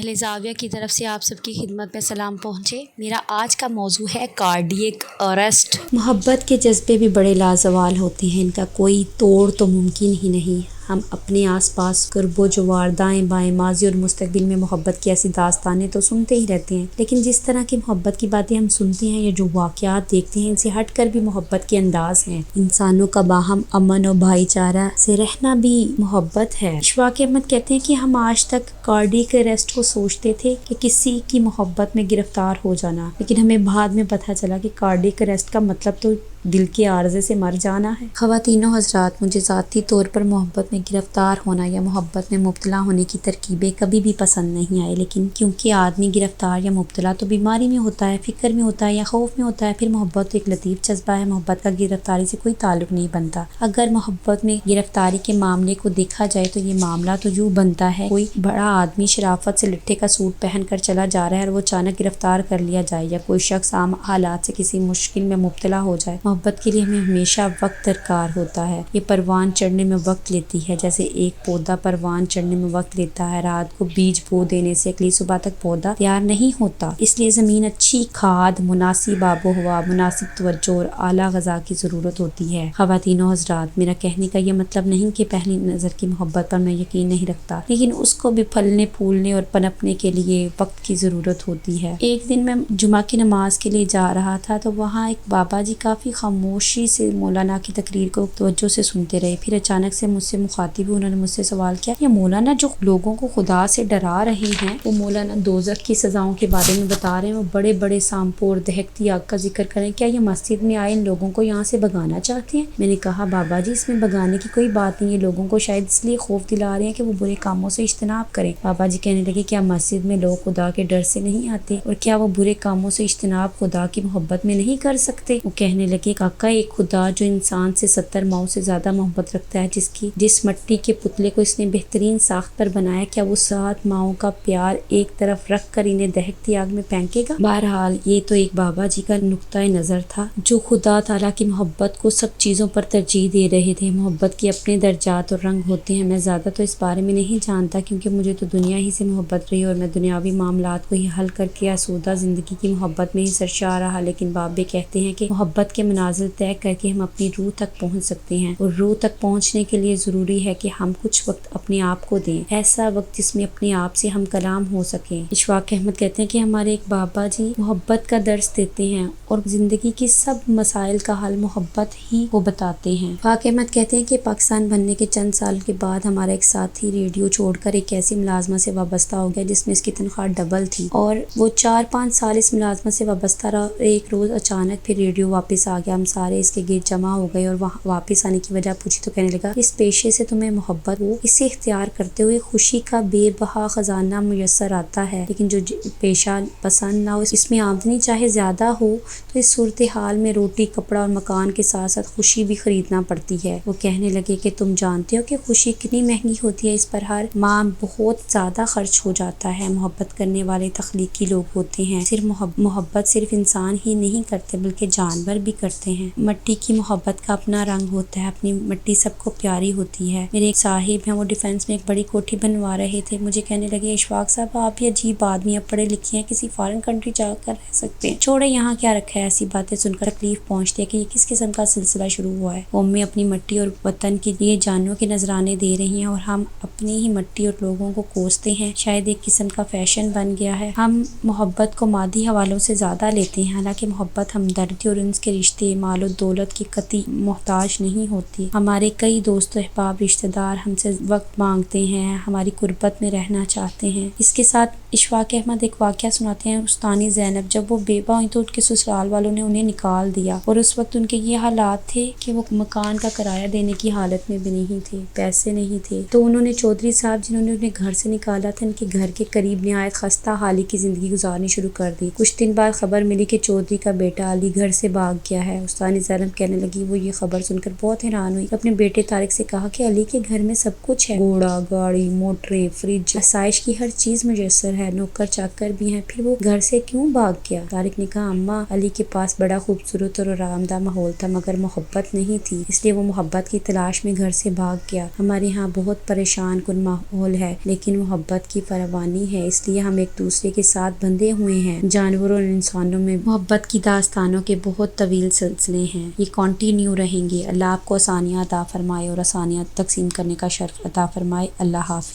اہل زاویہ کی طرف سے آپ سب کی خدمت میں سلام پہنچے۔ میرا آج کا موضوع ہے کارڈیک اریسٹ۔ محبت کے جذبے بھی بڑے لازوال ہوتے ہیں، ان کا کوئی توڑ تو ممکن ہی نہیں۔ ہم اپنے آس پاس قرب و جوار، دائیں بائیں، ماضی اور مستقبل میں محبت کی ایسی داستانیں تو سنتے ہی رہتے ہیں، لیکن جس طرح کی محبت کی باتیں ہم سنتے ہیں یا جو واقعات دیکھتے ہیں، ان سے ہٹ کر بھی محبت کے انداز ہیں۔ انسانوں کا باہم امن اور بھائی چارہ سے رہنا بھی محبت ہے۔ اشفاق احمد کہتے ہیں کہ ہم آج تک کارڈیک اریسٹ کو سوچتے تھے کہ کسی کی محبت میں گرفتار ہو جانا، لیکن ہمیں بعد میں پتہ چلا کہ کارڈیک اریسٹ کا مطلب تو دل کے عارضے سے مر جانا ہے۔ خواتین و حضرات، مجھے ذاتی طور پر محبت میں گرفتار ہونا یا محبت میں مبتلا ہونے کی ترکیبیں کبھی بھی پسند نہیں آئی، لیکن کیونکہ آدمی گرفتار یا مبتلا تو بیماری میں ہوتا ہے، فکر میں ہوتا ہے یا خوف میں ہوتا ہے، پھر محبت ایک لطیف جذبہ ہے۔ محبت کا گرفتاری سے کوئی تعلق نہیں بنتا۔ اگر محبت میں گرفتاری کے معاملے کو دیکھا جائے تو یہ معاملہ تو یوں بنتا ہے، کوئی بڑا آدمی شرافت سے لٹھے کا سوٹ پہن کر چلا جا رہا ہے اور وہ اچانک گرفتار کر لیا جائے، یا کوئی شخص عام حالات سے کسی مشکل میں مبتلا ہو جائے۔ محبت کے لیے ہمیں ہمیشہ وقت درکار ہوتا ہے۔ یہ پروان چڑھنے میں وقت لیتی ہے، جیسے ایک پودا پروان چڑھنے میں وقت لیتا ہے۔ رات کو بیج بو دینے سے اگلی صبح تک پودا تیار نہیں ہوتا۔ اس لیے زمین اچھی کھاد، مناسب آب و ہوا، مناسب توجہ اور اعلیٰ غذا کی ضرورت ہوتی ہے۔ خواتین و حضرات، میرا کہنے کا یہ مطلب نہیں کہ پہلی نظر کی محبت پر میں یقین نہیں رکھتا، لیکن اس کو بھی پھلنے پھولنے اور پنپنے کے لیے وقت کی ضرورت ہوتی ہے۔ ایک دن میں جمعہ کی نماز کے لیے جا رہا تھا تو وہاں ایک بابا جی کافی خاموشی سے مولانا کی تقریر کو توجہ سے سنتے رہے۔ پھر اچانک سے مجھ سے مخاطب ہوئے، انہوں نے مجھ سے سوال کیا، یہ مولانا جو لوگوں کو خدا سے ڈرا رہے ہیں، وہ مولانا دوزخ کی سزاؤں کے بارے میں بتا رہے ہیں، وہ بڑے بڑے سامپور دہکتی آگ کا ذکر کریں، کیا یہ مسجد میں آئے ان لوگوں کو یہاں سے بھگانا چاہتے ہیں؟ میں نے کہا بابا جی، اس میں بھگانے کی کوئی بات نہیں ہے، لوگوں کو شاید اس لیے خوف دلا رہے ہیں کہ وہ برے کاموں سے اجتناب کریں۔ بابا جی کہنے لگے، کیا مسجد میں لوگ خدا کے ڈر سے نہیں آتے، اور کیا وہ برے کاموں سے اجتناب خدا کی محبت میں نہیں کر سکتے؟ وہ کہنے لگے، کاکا، ایک خدا جو انسان سے 70 ماؤں سے زیادہ محبت رکھتا ہے، جس مٹی کے پتلے کو اس نے بہترین ساخت پر بنایا، کیا وہ 7 ماؤں کا پیار ایک طرف رکھ کر انہیں دہکتی آگ میں پھینکے گا؟ بہرحال یہ تو ایک بابا جی کا نقطہ نظر تھا، جو خدا تعالیٰ کی محبت کو سب چیزوں پر ترجیح دے رہے تھے۔ محبت کے اپنے درجات اور رنگ ہوتے ہیں۔ میں زیادہ تو اس بارے میں نہیں جانتا، کیونکہ مجھے تو دنیا ہی سے محبت رہی اور میں دنیاوی معاملات کو ہی حل کر کے آسودہ زندگی کی محبت میں ہی سرشار رہا، لیکن بابے کہتے ہیں کہ محبت کے منازل طے کر کے ہم اپنی روح تک پہنچ سکتے ہیں، اور روح تک پہنچنے کے لیے ضروری ہے کہ ہم کچھ وقت اپنے آپ کو دیں، ایسا وقت جس میں اپنے آپ سے ہم کلام ہو سکیں۔ اشفاق احمد کہتے ہیں کہ ہمارے ایک بابا جی محبت کا درس دیتے ہیں اور زندگی کی سب مسائل کا حل محبت ہی کو بتاتے ہیں۔ اشفاق احمد کہتے ہیں کہ پاکستان بننے کے چند سال کے بعد ہمارا ایک ساتھی ریڈیو چھوڑ کر ایک ایسی ملازمت سے وابستہ ہو گیا جس میں اس کی تنخواہ ڈبل تھی، اور وہ 4-5 سال اس ملازمت سے وابستہ رہا۔ ایک روز اچانک پھر ریڈیو واپس آ گیا، ہم سارے اس کے گرد جمع ہو گئے اور وہاں واپس آنے کی وجہ پوچھی تو کہنے لگا، اس پیشے سے تمہیں محبت ہو، اسے اختیار کرتے ہوئے خوشی کا بے بہا خزانہ میسر آتا ہے، لیکن جو پیشہ پسند نہ ہو، اس میں آمدنی چاہے زیادہ ہو تو اس صورتحال میں روٹی، کپڑا اور مکان کے ساتھ ساتھ خوشی بھی خریدنا پڑتی ہے۔ وہ کہنے لگے کہ تم جانتے ہو کہ خوشی کتنی مہنگی ہوتی ہے، اس پر ہر ماہ بہت زیادہ خرچ ہو جاتا ہے۔ محبت کرنے والے تخلیقی لوگ ہوتے ہیں، صرف محبت صرف انسان ہی نہیں کرتے بلکہ جانور بھی کرتے ہیں۔ مٹی کی محبت کا اپنا رنگ ہوتا ہے، اپنی مٹی سب کو پیاری ہوتی ہے۔ میرے ایک صاحب ہیں، وہ ڈیفینس میں ایک بڑی کوٹھی بنوا رہے تھے، مجھے کہنے لگے، اشفاق صاحب، آپ بھی عجیب آدمی ہیں، پڑھے لکھے ہیں، کسی فارن کنٹری جا کر رہ سکتے ہیں، چھوڑے یہاں کیا رکھا ہے۔ ایسی باتیں سن کر تکلیف پہنچتی ہے کہ یہ کس قسم کا سلسلہ شروع ہوا ہے۔ قومیں اپنی مٹی اور وطن کے لیے جانوں کے نذرانے دے رہی ہیں، اور ہم اپنی ہی مٹی اور لوگوں کو کوستے ہیں، شاید ایک قسم کا فیشن بن گیا ہے۔ ہم محبت کو مادی حوالوں سے زیادہ لیتے ہیں، حالانکہ محبت ہمدردی اور انس کے رشتے مال و دولت کی قطعی محتاج نہیں ہوتی۔ ہمارے کئی دوست و احباب، رشتہ دار ہم سے وقت مانگتے ہیں، ہماری قربت میں رہنا چاہتے ہیں۔ اس کے ساتھ اشفاق احمد ایک واقعہ سناتے ہیں۔ استانی زینب جب وہ بیوہ ہوئی تو ان کے سسرال والوں نے انہیں نکال دیا، اور اس وقت ان کے یہ حالات تھے کہ وہ مکان کا کرایہ دینے کی حالت میں بھی نہیں تھے، پیسے نہیں تھے، تو انہوں نے چودھری صاحب جنہوں نے انہیں گھر سے نکالا تھا، ان کے گھر کے قریب نہایت خستہ حالی کی زندگی گزارنی شروع کر دی۔ کچھ دن بعد خبر ملی کہ چودھری کا بیٹا علی گھر سے بھاگ گیا ہے۔ ہے۔ استاد زینب کہنے لگی وہ یہ خبر سن کر بہت حیران ہوئی، اپنے بیٹے طارق سے کہا کہ علی کے گھر میں سب کچھ ہے، گھوڑا، گاڑی، موٹریں، فریج، آسائش کی ہر چیز میسر ہے، نوکر چاکر بھی ہیں، پھر وہ گھر سے کیوں بھاگ گیا؟ طارق نے کہا اماں علی کے پاس بڑا خوبصورت اور آرام دہ ماحول تھا مگر محبت نہیں تھی، اس لیے وہ محبت کی تلاش میں گھر سے بھاگ گیا۔ ہمارے ہاں بہت پریشان کن ماحول ہے لیکن محبت کی فراوانی ہے، اس لیے ہم ایک دوسرے کے ساتھ بندھے ہوئے ہیں۔ جانوروں اور انسانوں میں محبت کی داستانوں کے بہت طویل سلسلے ہیں، یہ کنٹینیو رہیں گے۔ اللہ آپ کو آسانیاں عطا فرمائے اور آسانیاں تقسیم کرنے کا شرف عطا فرمائے۔ اللہ حافظ۔